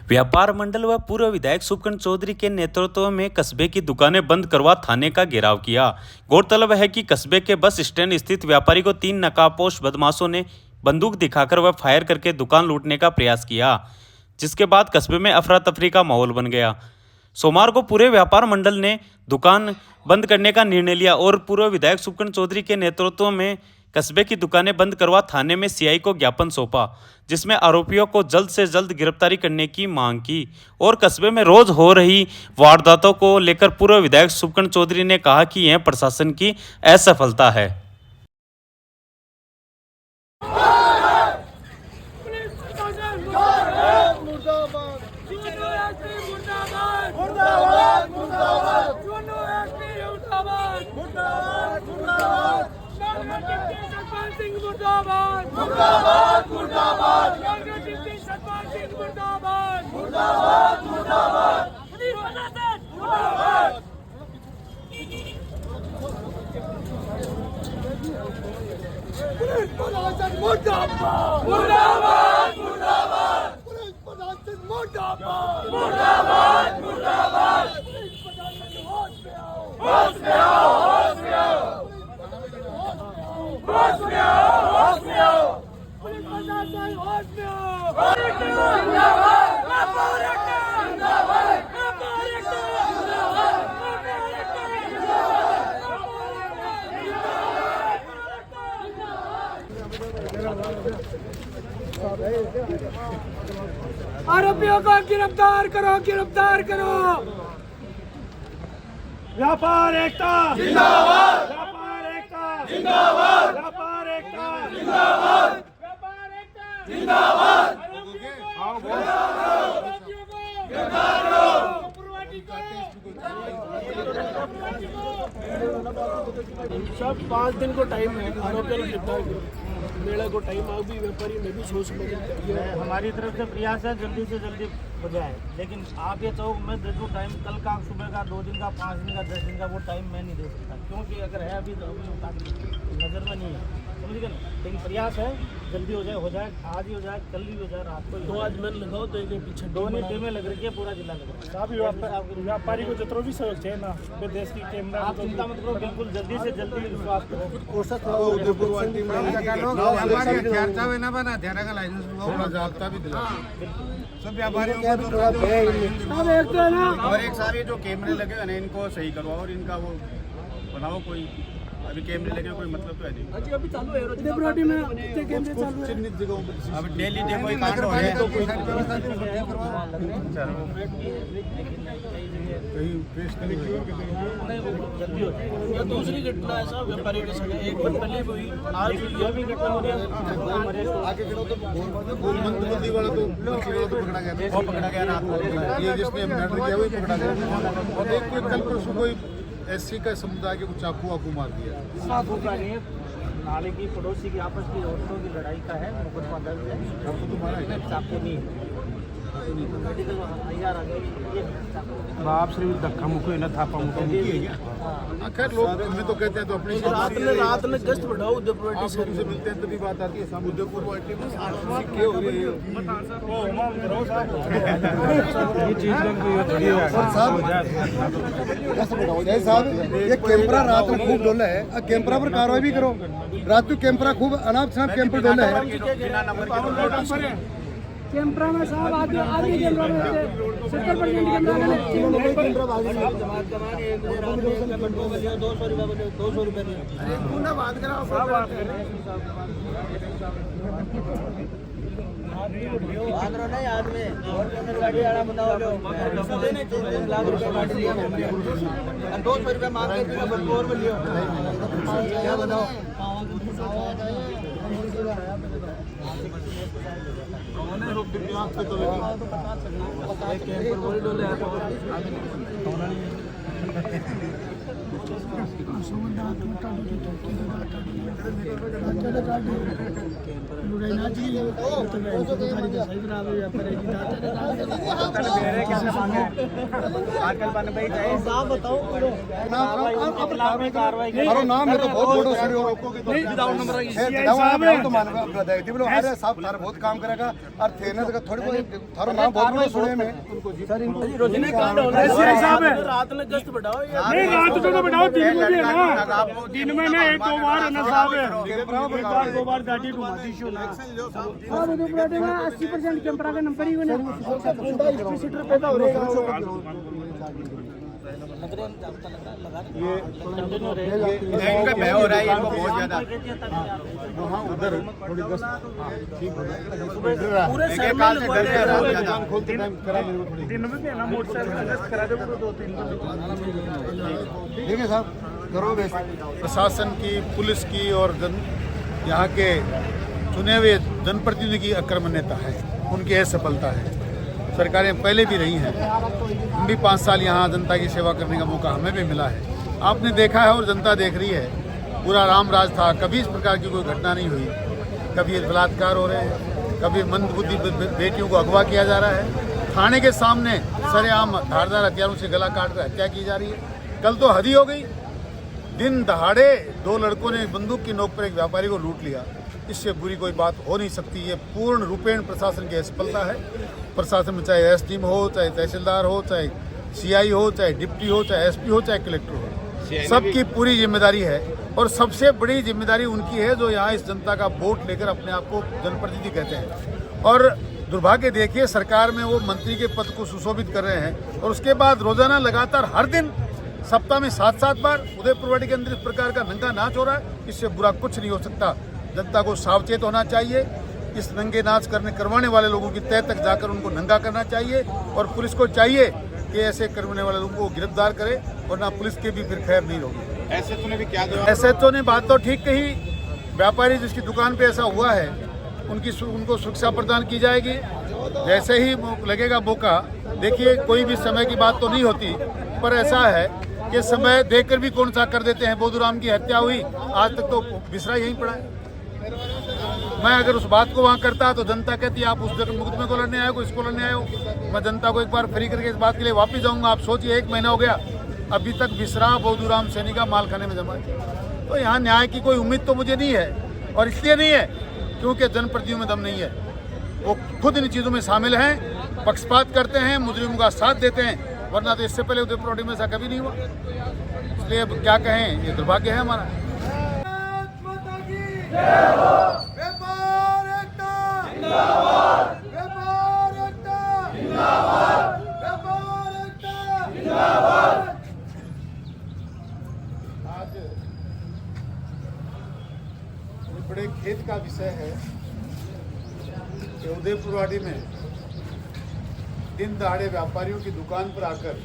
व्यापार मंडल व पूर्व विधायक शुभकर्ण चौधरी के नेतृत्व में कस्बे की दुकानें बंद करवा थाने का घेराव किया। गौरतलब है कि कस्बे के बस स्टैंड स्थित व्यापारी को 3 नकाबपोश बदमाशों ने बंदूक दिखाकर व फायर करके दुकान लूटने का प्रयास किया, जिसके बाद कस्बे में अफरा तफरी का माहौल बन गया। सोमवार को पूरे व्यापार मंडल ने दुकान बंद करने का निर्णय लिया और पूर्व विधायक शुभकर्ण चौधरी के नेतृत्व में कस्बे की दुकानें बंद करवा थाने में सीआई को ज्ञापन सौंपा, जिसमें आरोपियों को जल्द से जल्द गिरफ्तारी करने की मांग की। और कस्बे में रोज हो रही वारदातों को लेकर पूर्व विधायक शुभकर्ण चौधरी ने कहा कि यह प्रशासन की असफलता है। मुर्दाबाद मुर्दाबाद मुर्दाबाद सतपाल सिंह मुर्दाबाद मुर्दाबाद मुर्दाबाद मुर्दाबाद पुलिस प्रशासन मुर्दाबाद मुर्दाबाद मुर्दाबाद पुलिस प्रशासन मुर्दाबाद मुर्दाबाद मुर्दाबाद पुलिस प्रशासन होश में आओ होश में आओ होश में आओ होश में आओ होश में आओ पुलिस प्रशासन होश में आओ जिंदाबाद व्यापार जिंदाबाद व्यापार आरोपियों को गिरफ्तार करो गिरफ्तार करो। व्यापार एकता जिंदाबाद व्यापार एकता जिंदाबाद व्यापार एकता जिंदाबाद व्यापार एकता जिंदाबाद सब 5 दिन को टाइम है आरोपियों को गिरफ्तार करो। मेला को टाइम आ भी व्यापारी में भी सोच समझ हमारी तरफ से प्रयास है जल्दी से जल्दी हो जाए, लेकिन आप ये चौक में दे दो टाइम, कल का सुबह का 2 दिन का 5 दिन का 10 दिन का वो टाइम मैं नहीं दे सकता, क्योंकि अगर है अभी तो नज़र में नहीं है, समझ गए ना। लेकिन प्रयास है जल्दी हो जाए, आज ही हो जाए, कल ही हो जाए, रात को। 2 आज मैंने लगाओ तो एक पीछे 2 टीमें लग रही है, पूरा जिला लग रहा है। व्यापारी को जितना भी सहयोग चाहिए ना देश की कैमरा आप चिंता मत करो, बिल्कुल जल्दी से जल्दी विश्वास करो। सब व्यापारियों को और एक सारे जो कैमरे लगे हैं इनको सही करवाओ और इनका वो बनाओ। कोई अभी कैमरे लगे कोई मतलब तो है नहीं। अभी चालू है डेप्यूटी में कैमरे चालू है चिन्हित जगहों पर अब डेली डे कोई कांड हो रहा है तो कोई कहीं पेश करेंगे जल्दी हो जाए। या दूसरी घटना ऐसा व्यापारी के संग एक दिन पहले हुई, आज यह भी घटना हो रही है। आगे खड़ो तो गोलबंदी वाला तो पकड़ा गया, वो पकड़ा गया रात को, ये जिसने मर्डर किया वही पकड़ा गया। और एक कोई कल परसों कोई एससी का समुदाय के कुछ चाकू वाकू मार दिया। चाकू का नहीं, नाले की पड़ोसी की आपस की औरतों की लड़ाई का है, मुकदमा दर्ज है। चाकू तुम्हारा है? चाकू नहीं है, मेडिकल तैयार आ गई। बाप से भी धक्का मुक्की ना थापा मुक्की है क्या? खैर लोग तुम्हें तो कहते हैं तो अपनी रात में गश्त बढ़ाओ उदयपुर आप लोगों से मिलते हैं तभी बात आती है। शाम उदयपुर वाटी में सिक्के हो रही है। साहब ये कैमरा रात में खूब डोला है, कैमरा पर कार्रवाई भी करो। रात को कैमरा खूब अनाप शनाप कैंपर डोला है। कैमरा में साहब आगे कैमरा में 70% कैमरा नहीं आदमी और गाड़ी आना बनाओ लो 3 लाख रुपए काट लिया, 200 रुपए मांग के फिर और लियो क्या बनाओ। अरे नाम में तो बहुत फोटो तो मानगा बताई बोलो अरे साहब थारा बहुत काम करेगा और थे ना थोड़ी बहुत थारा नाम बहुत बड़ा सुने में सर इनको रात में गश्त बढ़ाओ नहीं, रात को तो बढ़ाओ, दिन में भी है ना, दिन में ना 1-2 बार है ना साहब, 1-2 बार गाड़ी घुमाती शो ना 80% कैमरा का नंबर ही बने सीटर पैदा हो रहा है। ये इनका भय हो रहा है इनको बहुत ज्यादा। हाँ उधर थोड़ी गश्त ठीक हो गया पूरे शहर में दुकान खोलते टाइम करा मेरे को थोड़ी दिन में भी है ना मोटरसाइकिल गश्त करा दे 2-3 ठीक है साहब करो बेस्ट। प्रशासन की, पुलिस की और यहाँ के चुने हुए जनप्रतिनिधि की अक्रमण्यता है, उनकी यह सफलता है। सरकारें पहले भी रही हैं, हम भी 5 साल यहाँ जनता की सेवा करने का मौका हमें भी मिला है। आपने देखा है और जनता देख रही है, पूरा राम राज था, कभी इस प्रकार की कोई घटना नहीं हुई। कभी बलात्कार हो रहे हैं, कभी मंदबुद्धि बेटियों को अगवा किया जा रहा है, थाने के सामने सरेआम धारदार हथियारों से गला काट कर हत्या की जा रही है। कल तो हद ही हो गई, दिन दहाड़े 2 लड़कों ने बंदूक की नोक पर एक व्यापारी को लूट लिया। इससे बुरी कोई बात हो नहीं सकती। ये पूर्ण रूपेण प्रशासन की असफलता है। प्रशासन में चाहे एसडीएम हो, चाहे तहसीलदार हो, चाहे सीआई हो, चाहे डिप्टी हो, चाहे एसपी हो, चाहे कलेक्टर हो, सबकी पूरी जिम्मेदारी है। और सबसे बड़ी जिम्मेदारी उनकी है जो यहाँ इस जनता का वोट लेकर अपने आप को जनप्रतिनिधि कहते हैं। और दुर्भाग्य देखिए, सरकार में वो मंत्री के पद को सुशोभित कर रहे हैं और उसके बाद रोजाना लगातार हर दिन सप्ताह में 7-7 बार उदयपुरवाड़ी के अंदर इस प्रकार का नंगा नाच हो रहा है। इससे बुरा कुछ नहीं हो सकता। जनता को सावचेत होना चाहिए। इस नंगे नाच करवाने वाले लोगों की तह तक जाकर उनको नंगा करना चाहिए और पुलिस को चाहिए कि ऐसे करने वाले लोगों को गिरफ्तार करे, वरना पुलिस के भी फिर खैर नहीं होगी। एसएचओ ने भी क्या एसएचओ ने बात तो ठीक कही। व्यापारी जिसकी दुकान पे ऐसा हुआ है उनको सुरक्षा प्रदान की जाएगी। जैसे ही लगेगा मौका, देखिए कोई भी समय की बात तो नहीं होती, पर ऐसा है कि समय देखकर भी कौन सा कर देते हैं। बोधूराम की हत्या हुई, आज तक तो बिसरा यहीं पड़ा है। मैं अगर उस बात को वहाँ करता तो जनता कहती आप उस मुकदमे को लड़ने आए हो, इसको लड़ने आए हो। मैं जनता को एक बार फ्री करके इस बात के लिए वापस जाऊँगा। आप सोचिए 1 महीना हो गया, अभी तक बिसरा बोधूराम सैनी का मालखाने में जमा है। तो यहाँ न्याय की कोई उम्मीद तो मुझे नहीं है, और इसलिए नहीं है क्योंकि जनप्रतिनिधियों में दम नहीं है। वो खुद इन चीज़ों में शामिल हैं, पक्षपात करते हैं, मुजरिमों का साथ देते हैं, वरना तो इससे पहले उदयपुर में ऐसा कभी नहीं हुआ। इसलिए अब क्या कहें, ये दुर्भाग्य है हमारा। व्यापार एकता जिंदाबाद, व्यापार एकता जिंदाबाद, व्यापार एकता जिंदाबाद। आज बड़े खेत का विषय है कि उदयपुरवाड़ी में दिन दहाड़े व्यापारियों की दुकान पर आकर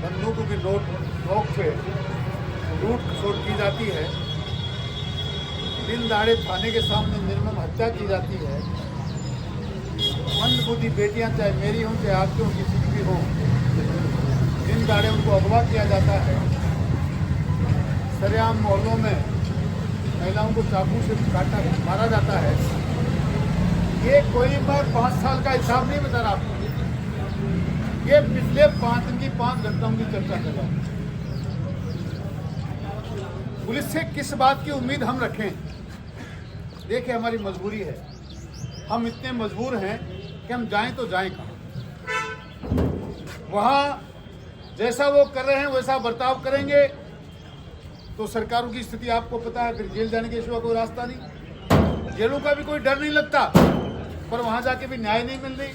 बंदूकों की नोक पे लूट खसोट की जाती है। दिन दहाड़े थाने के सामने निर्मम हत्या की जाती है। मंदबुद्धि बेटियां, चाहे मेरी हों चाहे आपकी हों, किसी की भी हों, दिन दहाड़े उनको अगवा किया जाता है। सरेआम मोहल्लों में महिलाओं को चाकू से काटा मारा जाता है। ये कोई मैं 5 साल का हिसाब नहीं बता रहा आपको, ये पिछले 5 दिन की 5 घटनाओं की चर्चा कर रहा हूँ। पुलिस से किस बात की उम्मीद हम रखें? देखिए हमारी मजबूरी है, हम इतने मजबूर हैं कि हम जाएं तो जाएं कहाँ। वहाँ जैसा वो कर रहे हैं वैसा बर्ताव करेंगे तो सरकारों की स्थिति आपको पता है, फिर जेल जाने के सिवा कोई रास्ता नहीं। जेलों का भी कोई डर नहीं लगता, पर वहाँ जाके भी न्याय नहीं मिल रही।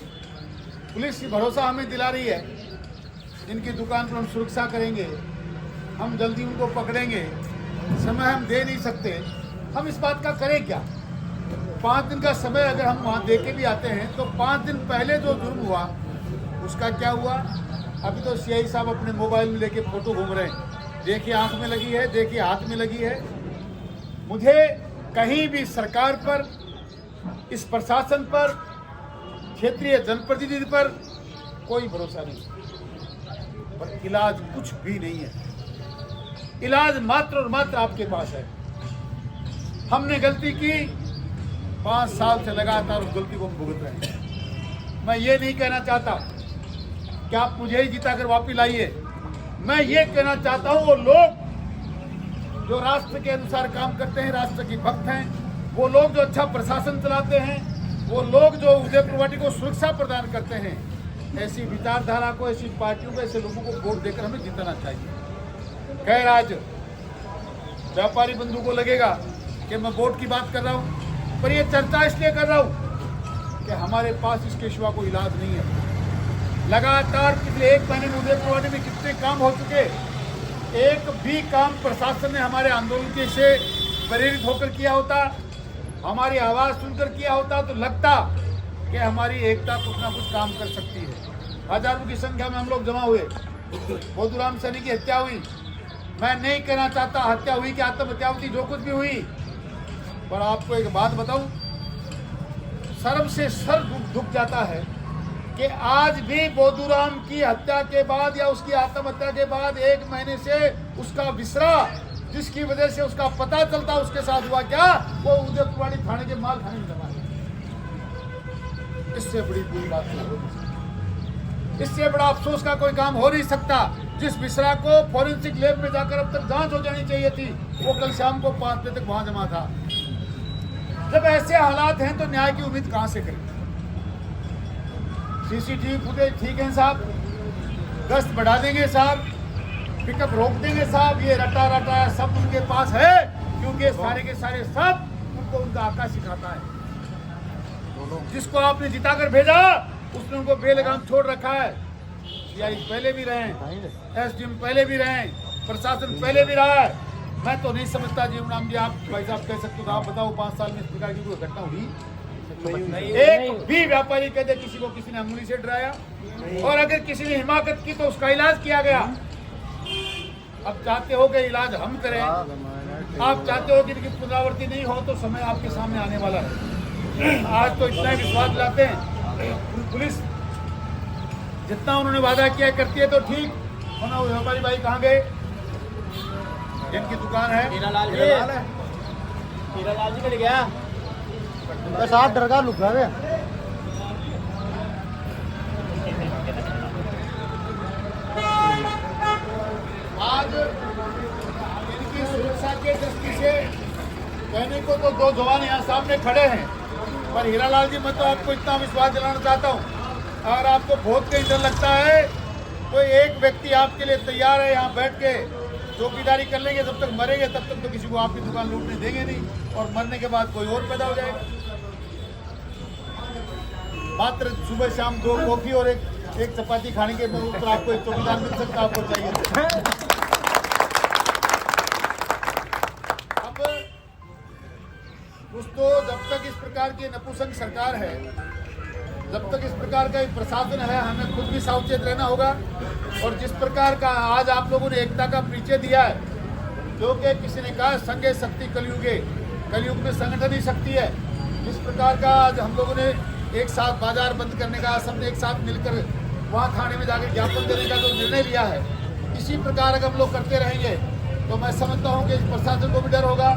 पुलिस की भरोसा हमें दिला रही है, इनकी दुकान पर हम सुरक्षा करेंगे, हम जल्दी उनको पकड़ेंगे। समय हम दे नहीं सकते, हम इस बात का करें क्या? 5 दिन का समय अगर हम वहाँ दे के भी आते हैं तो 5 दिन पहले जो जुर्म हुआ उसका क्या हुआ? अभी तो सीआई साहब अपने मोबाइल में लेके फोटो घूम रहे हैं, देखिए आंख में लगी है, देखिए हाथ में लगी है। मुझे कहीं भी सरकार पर, इस प्रशासन पर, क्षेत्रीय जनप्रतिनिधि पर कोई भरोसा नहीं। पर इलाज कुछ भी नहीं है। इलाज मात्र और मात्र आपके पास है। हमने गलती की, 5 साल से लगातार उस गलती को हम भुगत रहे हैं। मैं ये नहीं कहना चाहता कि आप मुझे ही जिता कर वापिस लाइए। मैं ये कहना चाहता हूँ वो लोग जो राष्ट्र के अनुसार काम करते हैं, राष्ट्र के भक्त हैं, वो लोग जो अच्छा प्रशासन चलाते हैं, वो लोग जो उदयपुर वाटी को सुरक्षा प्रदान करते हैं, ऐसी विचारधारा को, ऐसी पार्टियों को, ऐसे लोगों को वोट देकर हमें जिताना चाहिए। खैर, आज व्यापारी बंधु को लगेगा कि मैं वोट की बात कर रहा हूँ, पर यह चर्चा इसलिए कर रहा हूँ कि हमारे पास इसके सिवा कोई इलाज नहीं है। लगातार पिछले 1 महीने में उदयपुर वाटी में कितने काम हो चुके, एक भी काम प्रशासन ने हमारे आंदोलन के से प्रेरित होकर किया होता, हमारी आवाज़ सुनकर किया होता तो लगता कि हमारी एकता कुछ ना कुछ काम कर सकती है। हजारों की संख्या में हम लोग जमा हुए, बोधूराम सैनी की हत्या हुई। मैं नहीं कहना चाहता हत्या हुई कि आत्महत्या हुई, जो कुछ भी हुई, पर आपको एक बात बताऊं, शर्म से सर दुख जाता है कि आज भी बोधूराम की हत्या के बाद या उसकी आत्महत्या के बाद 1 महीने से उसका विसरा, जिसकी वजह से उसका पता चलता उसके साथ हुआ क्या, वो उदयपुर वाटी थाने के माल खाने में जमा है। इससे बड़ी बुरी बात नहीं हो सकती, इससे बड़ा अफसोस का कोई काम हो नहीं सकता। जिस विसरा को फॉरेंसिक लैब में जाकर अब तक जांच हो जानी चाहिए थी, वो कल शाम को 5 बजे तक वहां जमा था। जब ऐसे हालात हैं तो न्याय की उम्मीद कहां से करें। सीसीटीवी फुटेज ठीक है साहब, गश्त बढ़ा देंगे साहब, पिकअप रोक देंगे साहब, ये रटा रटा सब उनके पास है, क्योंकि सारे के सारे सब उनको उनका आका सिखाता है। जिसको आपने जिताकर भेजा उसने उनको बेलगाम छोड़ रखा है। सीआई पहले भी रहे, एसडीएम पहले भी रहे, प्रशासन पहले भी रहा है। मैं तो नहीं समझता जीवनाम जी, आप भाई साहब कह सकते हो, आप बताओ 5 साल में इस प्रकार की कोई घटना हुई? एक भी व्यापारी कहते किसी को किसी ने अंगुली से डराया, और अगर किसी ने हिमाकत की तो उसका इलाज किया गया। अब चाहते हो कि इलाज हम करें, आप चाहते हो कि इनकी पुनरावृत्ति नहीं हो, तो समय आपके सामने आने वाला है। आज तो इतना विश्वास दिलाते हैं, पुलिस जितना उन्होंने वादा किया करती है तो ठीक। वो व्यापारी भाई कहाँ गए, जिनकी दुकान है हीरालाल जी मिल गया, बस आप दरगाह लुक रहे हैं। आज इनकी सुरक्षा के दृष्टि से कहने को तो 2 जवान यहाँ सामने खड़े हैं, पर हीरालाल जी, मैं तो आपको इतना विश्वास दिलाना चाहता हूँ, अगर आपको बहुत कहीं डर लगता है तो एक व्यक्ति आपके लिए तैयार है, यहाँ बैठ के चौकीदारी कर लेंगे। जब तक मरेंगे तब तक तो किसी को आपकी दुकान लूटने देंगे नहीं, और मरने के बाद कोई और पैदा हो जाएगा। मात्र सुबह शाम 2 कॉफी और एक चपाती खाने के ऊपर आपको एक चौकीदार मिल सकता, आपको चाहिए। अब दोस्तों, जब तक इस प्रकार की नपुंसक सरकार है, जब तक इस प्रकार का प्रशासन है, हमें खुद भी सावचेत रहना होगा। और जिस प्रकार का आज आप लोगों ने एकता का परिचय दिया है, क्योंकि किसी ने कहा संघे शक्ति कलयुगे, कलयुग में संगठन ही शक्ति है। जिस प्रकार का आज हम लोगों ने एक साथ बाजार बंद करने का, सबने एक साथ मिलकर वहाँ थाने में जाकर ज्ञापन देने का जो निर्णय लिया है, इसी प्रकार अगर हम लोग करते रहेंगे तो मैं समझता हूँ कि इस प्रशासन को भी डर होगा,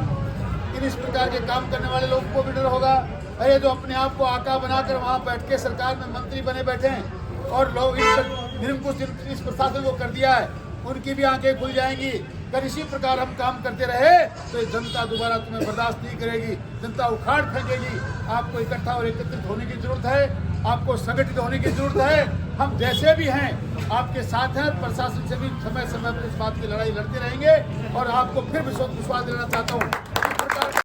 इस प्रकार के काम करने वाले लोगों को भी डर होगा। अरे जो अपने आप को आका बनाकर वहाँ बैठ के सरकार में मंत्री बने बैठे हैं और लोग निरंकुश इस प्रशासन को कर दिया है, उनकी भी आंखें खुल जाएंगी। अगर इसी प्रकार हम काम करते रहे तो जनता दोबारा तुम्हें बर्दाश्त नहीं करेगी, जनता उखाड़ फेंकेगी। आपको इकट्ठा और एकत्रित होने की जरूरत है, आपको संगठित होने की जरूरत है। हम जैसे भी हैं आपके साथ हैं, प्रशासन से भी समय समय पर इस बात की लड़ाई लड़ते रहेंगे। और आपको फिर विश्वास दिलाना चाहता हूँ